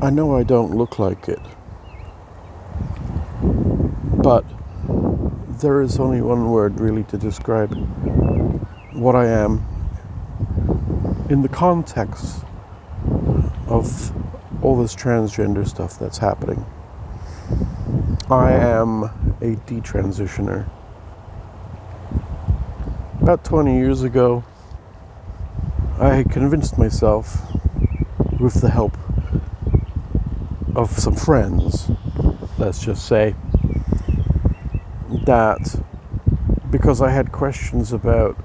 I know I don't look like it, but there is only one word really to describe what I am in the context of all this transgender stuff that's happening. I am a detransitioner. About 20 years ago, I had convinced myself, with the help of some friends, let's just say, that because I had questions about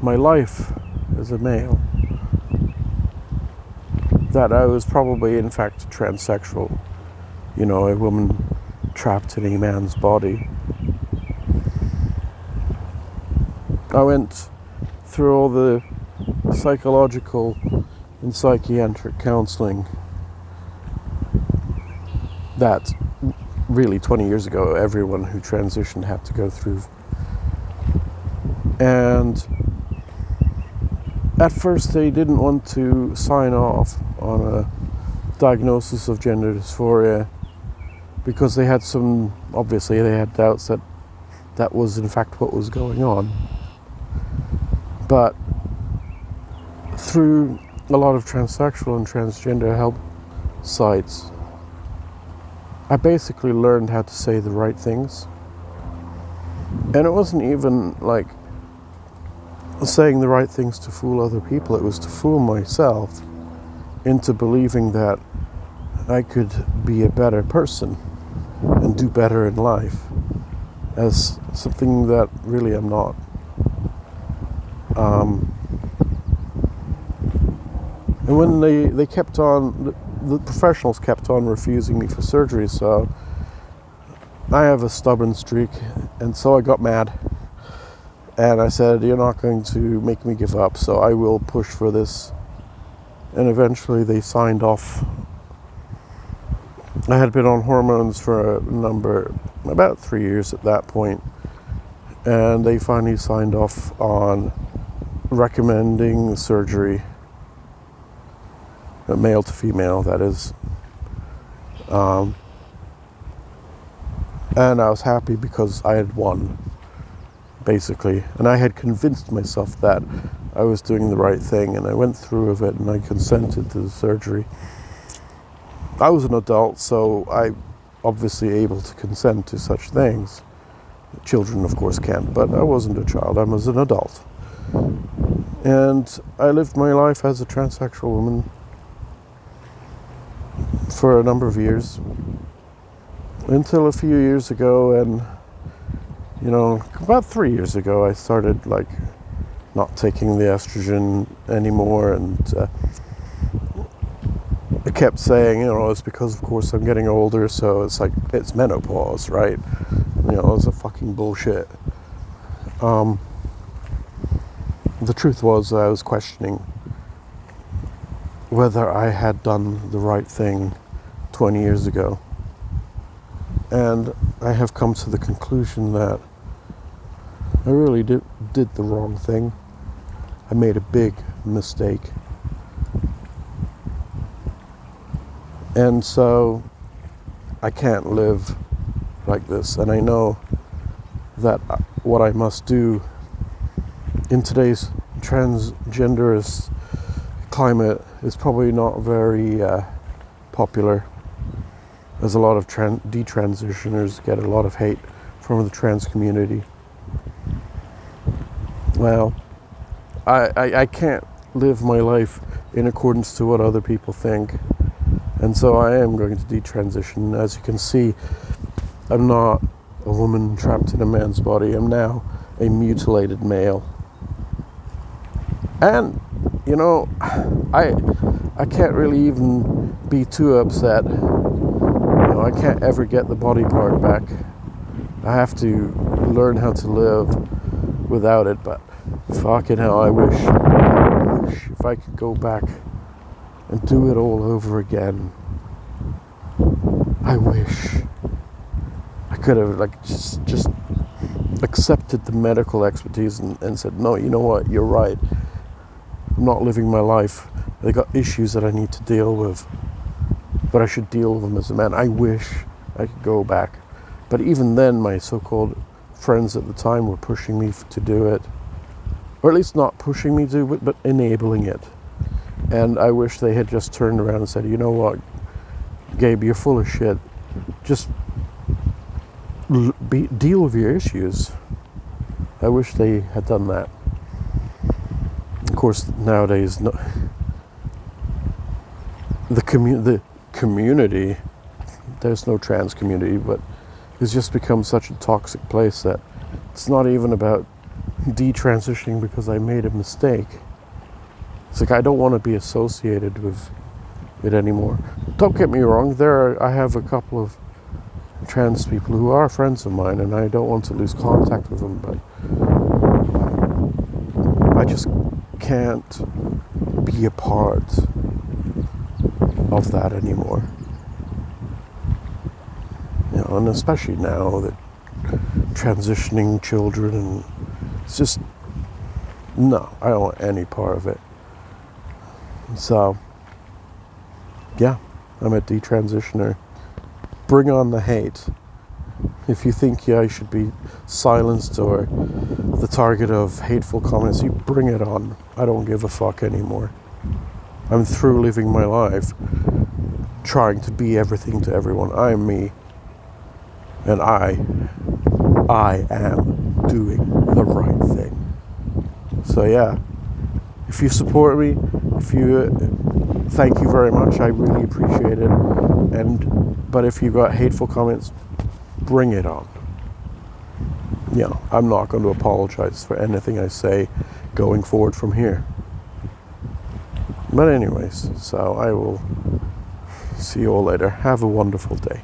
my life as a male, that I was probably in fact transsexual, a woman trapped in a man's body. I went through all the psychological and psychiatric counseling that really 20 years ago everyone who transitioned had to go through. And at first they didn't want to sign off on a diagnosis of gender dysphoria because they had doubts that that was in fact what was going on. But through a lot of transsexual and transgender help sites, I basically learned how to say the right things. And it wasn't even like saying the right things to fool other people. It was to fool myself into believing that I could be a better person and do better in life, as something that really I'm not. And when they kept on, the professionals kept on refusing me for surgery, so I have a stubborn streak, and so I got mad. And I said, you're not going to make me give up, so I will push for this. And eventually they signed off. I had been on hormones for about 3 years at that point, and they finally signed off on recommending surgery, male to female, that is. And I was happy because I had won, basically. And I had convinced myself that I was doing the right thing, and I went through with it, and I consented to the surgery. I was an adult, so I obviously able to consent to such things. Children, of course, can't, but I wasn't a child. I was an adult. And I lived my life as a transsexual woman for a number of years, until a few years ago, and about 3 years ago, I started not taking the estrogen anymore, and I kept saying, it's because, of course, I'm getting older, so it's menopause, right? It's a fucking bullshit. The truth was, I was questioning whether I had done the right thing 20 years ago. And I have come to the conclusion that I really did the wrong thing. I made a big mistake. And so I can't live like this. And I know that what I must do in today's transgenderist climate is probably not very popular, as a lot of detransitioners get a lot of hate from the trans community. Well, I can't live my life in accordance to what other people think, and so I am going to detransition. As you can see, I'm not a woman trapped in a man's body. I'm now a mutilated male. And I can't really even be too upset. I can't ever get the body part back. I have to learn how to live without it, but fucking hell, I wish if I could go back and do it all over again. I wish I could have just accepted the medical expertise and said, no, you know what, you're right. I'm not living my life They got issues that I need to deal with, but I should deal with them as a man. I wish I could go back. But even then, my so-called friends at the time were pushing me to do it. Or at least not pushing me to do it, but enabling it. And I wish they had just turned around and said, you know what, Gabe, you're full of shit. Just deal with your issues. I wish they had done that. Of course, nowadays, the community, there's no trans community, but it's just become such a toxic place that it's not even about detransitioning because I made a mistake. It's like I don't want to be associated with it anymore. Don't get me wrong, I have a couple of trans people who are friends of mine, and I don't want to lose contact with them, but I just can't be a part of that anymore. And especially now that transitioning children, and it's just, no, I don't want any part of it. So, yeah, I'm a detransitioner. Bring on the hate. If you think I should be silenced or the target of hateful comments, you bring it on. I don't give a fuck anymore. I'm through living my life trying to be everything to everyone. I'm me. And I am doing the right thing. So yeah, if you support me, thank you very much. I really appreciate it. But if you got hateful comments, bring it on. I'm not going to apologize for anything I say going forward from here. But anyways, so I will see you all later. Have a wonderful day.